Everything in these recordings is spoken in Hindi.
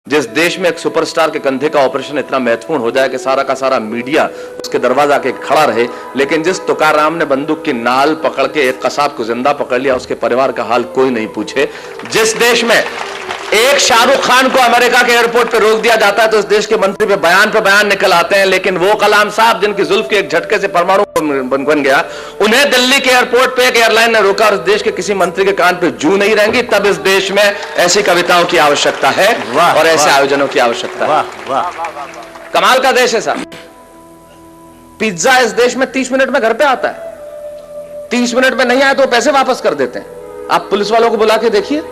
जिस देश में एक सुपरस्टार के कंधे का ऑपरेशन इतना महत्वपूर्ण हो जाए कि सारा का सारा मीडिया उसके दरवाजा के खड़ा रहे, लेकिन जिस तुकाराम ने बंदूक की नाल पकड़ के एक कसाब को जिंदा पकड़ लिया, उसके परिवार का हाल कोई नहीं पूछे। जिस देश में एक शाहरुख खान को अमेरिका के एयरपोर्ट पे रोक दिया जाता है तो इस देश के मंत्री पे बयान निकल आते हैं, लेकिन वो कलाम साहब जिनकी जुल्फ के एक झटके से परमाणु बन गया, उन्हें दिल्ली के एयरपोर्ट पे एक एयरलाइन ने रोका और इस देश के किसी मंत्री के कान पे जू नहीं रहेंगी। तब इस देश में ऐसी कविताओं की आवश्यकता है और ऐसे आयोजनों की आवश्यकता है। कमाल का देश है साहब। पिज्जा इस देश में 30 मिनट में घर पे आता है, 30 मिनट में नहीं आया तो पैसे वापस कर देते हैं। आप पुलिस वालों को बुला के देखिए।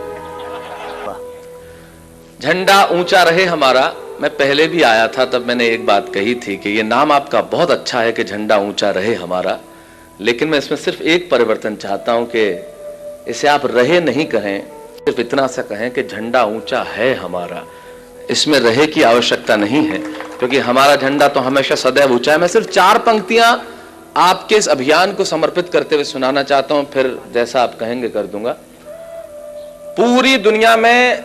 झंडा ऊंचा रहे हमारा, मैं पहले भी आया था तब मैंने एक बात कही थी कि ये नाम आपका बहुत अच्छा है कि झंडा ऊंचा रहे हमारा, लेकिन मैं इसमें सिर्फ एक परिवर्तन चाहता हूं कि इसे आप रहे नहीं कहें, सिर्फ इतना सा कहें कि झंडा ऊंचा है हमारा। इसमें रहे की आवश्यकता नहीं है, क्योंकि हमारा झंडा तो हमेशा सदैव ऊंचा है। मैं सिर्फ 4 पंक्तियां आपके इस अभियान को समर्पित करते हुए सुनाना चाहता हूं, फिर जैसा आप कहेंगे कर दूंगा। पूरी दुनिया में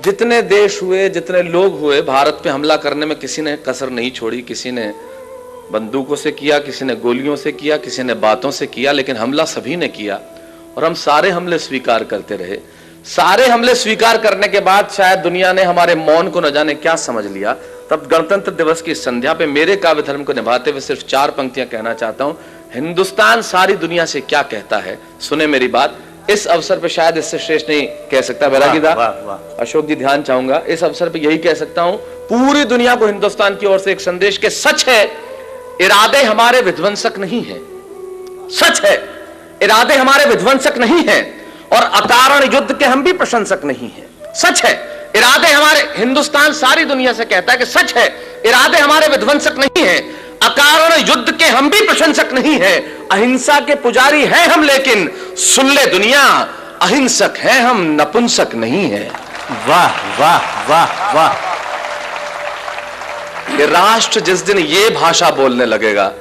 जितने देश हुए, जितने लोग हुए, भारत पे हमला करने में किसी ने कसर नहीं छोड़ी। किसी ने बंदूकों से किया, किसी ने गोलियों से किया, किसी ने बातों से किया, लेकिन हमला सभी ने किया और हम सारे हमले स्वीकार करते रहे। सारे हमले स्वीकार करने के बाद शायद दुनिया ने हमारे मौन को न जाने क्या समझ लिया। तब गणतंत्र दिवस की संध्या पे मेरे काव्य धर्म को निभाते हुए सिर्फ 4 पंक्तियां कहना चाहता हूं। हिंदुस्तान सारी दुनिया से क्या कहता है, सुने मेरी बात। इस अवसर पे शायद इससे श्रेष्ठ नहीं कह सकता बैरागीदा। अशोक जी ध्यान चाहूंगा, इस अवसर पे यही कह सकता हूं, पूरी दुनिया को हिंदुस्तान की ओर से एक संदेश के सच है इरादे हमारे विध्वंसक नहीं है। सच है इरादे हमारे विध्वंसक नहीं है और अकारण युद्ध के हम भी प्रशंसक नहीं है। सच है इरादे हमारे, हिंदुस्तान सारी दुनिया से कहता है कि सच है इरादे हमारे विध्वंसक नहीं है, अकारण युद्ध के हम भी प्रशंसक नहीं है। अहिंसा के पुजारी हैं हम, लेकिन सुन ले दुनिया अहिंसक हैं हम, नपुंसक नहीं है। वाह वाह वाह वाह। ये राष्ट्र जिस दिन ये भाषा बोलने लगेगा,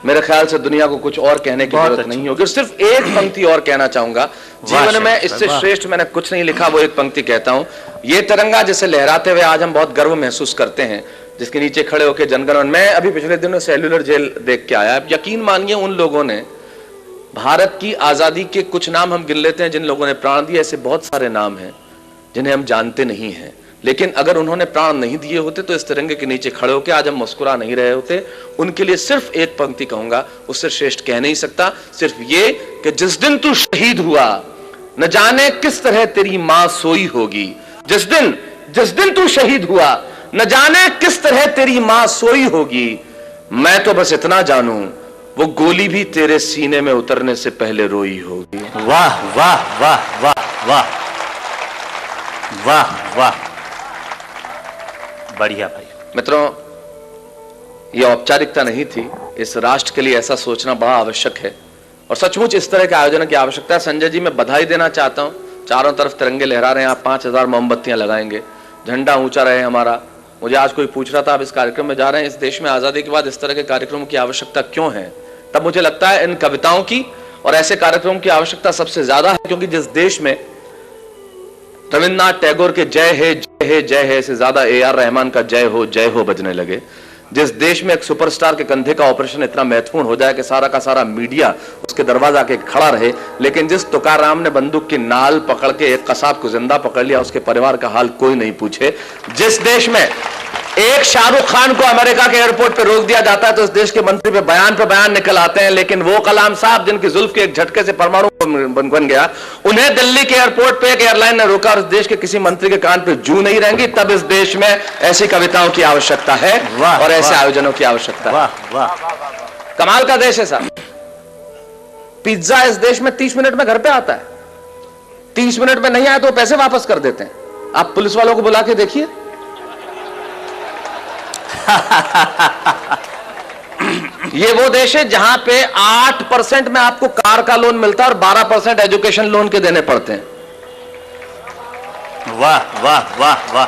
मेरे ख्याल से दुनिया को कुछ और कहने की जरूरत नहीं होगी। सिर्फ एक पंक्ति और कहना चाहूंगा, जीवन में इससे श्रेष्ठ मैंने कुछ नहीं लिखा, वो एक पंक्ति कहता हूं। ये तिरंगा जिसे लहराते हुए आज हम बहुत गर्व महसूस करते हैं, जिसके नीचे खड़े होकर जनगणमन, मैं अभी पिछले दिनों सेल्यूलर जेल देख के आया। यकीन मानिए उन लोगों ने भारत की आजादी के कुछ नाम हम गिन लेते हैं जिन लोगों ने प्राण दिए, ऐसे बहुत सारे नाम हैं जिन्हें हम जानते नहीं हैं, लेकिन अगर उन्होंने प्राण नहीं दिए होते तो इस तिरंगे के नीचे खड़े होकर आज हम मुस्कुरा नहीं रहे होते। उनके लिए सिर्फ एक पंक्ति कहूंगा, उससे श्रेष्ठ कह नहीं सकता, सिर्फ ये कि जिस दिन तू शहीद हुआ न जाने किस तरह तेरी मां सोई होगी। जिस दिन तू शहीद हुआ न जाने किस तरह तेरी मां सोई होगी। मैं तो बस इतना जानूं वो गोली भी तेरे सीने में उतरने से पहले रोई होगी। वाह वाह वाह वाह वाह वाह वाह, बढ़िया भाई। मित्रों, यह औपचारिकता नहीं थी, इस राष्ट्र के लिए ऐसा सोचना बड़ा आवश्यक है और सचमुच इस तरह के आयोजन की आवश्यकता है। संजय जी, मैं बधाई देना चाहता हूं, चारों तरफ तिरंगे लहरा रहे हैं, आप 5000 मोमबत्तियां लगाएंगे, झंडा ऊंचा रहे हमारा। मुझे आज कोई पूछ रहा था आप इस कार्यक्रम में जा रहे हैं, इस देश में आजादी के बाद इस तरह के कार्यक्रमों की आवश्यकता क्यों है? तब मुझे लगता है इन कविताओं की और ऐसे कार्यक्रमों की आवश्यकता सबसे ज्यादा है, क्योंकि जिस देश में रविन्द्रनाथ टैगोर के जय है जय है जय है से ज्यादा AR रहमान का जय हो बजने लगे, जिस देश में एक सुपरस्टार के कंधे का ऑपरेशन इतना महत्वपूर्ण हो जाए कि सारा का सारा मीडिया उसके दरवाजा के खड़ा रहे, लेकिन जिस तुकाराम ने बंदूक की नाल पकड़ के एक कसाब को जिंदा पकड़ लिया, उसके परिवार का हाल कोई नहीं पूछे, जिस देश में एक शाहरुख खान को अमेरिका के एयरपोर्ट पे रोक दिया जाता है तो इस देश के मंत्री पे बयान निकल आते हैं, लेकिन वो कलाम साहब जिनकी जुल्फ के एक झटके से परमाणु बन गया, उन्हें दिल्ली के एयरपोर्ट पे एक एयरलाइन ने रोका और इस देश के किसी मंत्री के कान पे जू नहीं रहेंगी। तब इस देश में ऐसी कविताओं की आवश्यकता है और ऐसे आयोजनों की आवश्यकता है। कमाल का देश है साहब। पिज्जा इस देश में 30 मिनट में घर पे आता है, 30 मिनट में नहीं आया तो पैसे वापस कर देते हैं। आप पुलिस वालों को बुला के देखिए। ये वो देश है जहां पे 8% में आपको कार का लोन मिलता है और 12% एजुकेशन लोन के देने पड़ते हैं। वाह वाह वाह वाह,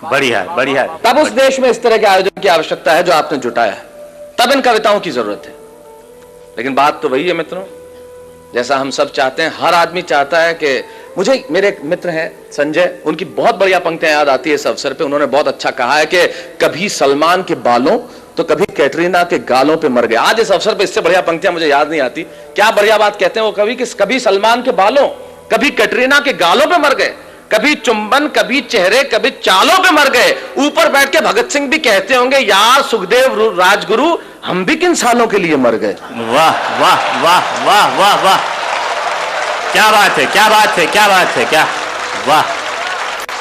बढ़िया बढ़िया। तब उस देश में इस तरह के आयोजन की आवश्यकता है जो आपने जुटाया है, तब इन कविताओं की जरूरत है। लेकिन बात तो वही है मित्रों, जैसा हम सब चाहते हैं, हर आदमी चाहता है कि मुझे मेरे एक मित्र हैं संजय, उनकी बहुत बढ़िया पंक्तियां याद आती है इस अवसर पे। उन्होंने बहुत अच्छा कहा है कि कभी सलमान के बालों तो कभी कैटरीना के गालों पे मर गए। आज इस अवसर पे इससे बढ़िया पंक्तियां मुझे याद नहीं आती। क्या बढ़िया बात कहते हैं वो कवि कि कभी सलमान के बालों कभी कैटरीना के गालों पे मर गए, कभी चुंबन कभी चेहरे कभी चालों पे मर गए। ऊपर बैठ के भगत सिंह भी कहते होंगे यार सुखदेव राजगुरु हम भी किन सालों के लिए मर गए। वाह वाह वाह वाह वाह वाह, क्या बात है, क्या बात है, क्या बात है, क्या वाह,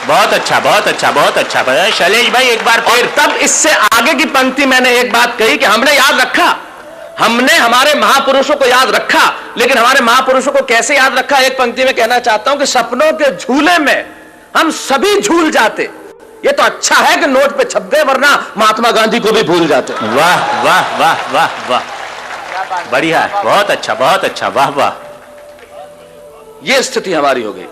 बहुत अच्छा बहुत अच्छा बहुत अच्छा। शैलेश भाई एक बार और तब इससे आगे की पंक्ति मैंने एक बात कही कि हमने याद रखा, हमने हमारे महापुरुषों को याद रखा, लेकिन हमारे महापुरुषों को कैसे याद रखा। एक पंक्ति में कहना चाहता हूं कि सपनों के झूले में हम सभी झूल जाते। ये तो अच्छा है कि नोट पे छप गए, वरना महात्मा गांधी को भी भूल जाते। वाह वाह वाह वाह वाह, बढ़िया, बहुत अच्छा बहुत अच्छा, वाह वाह। ये स्थिति हमारी हो गई।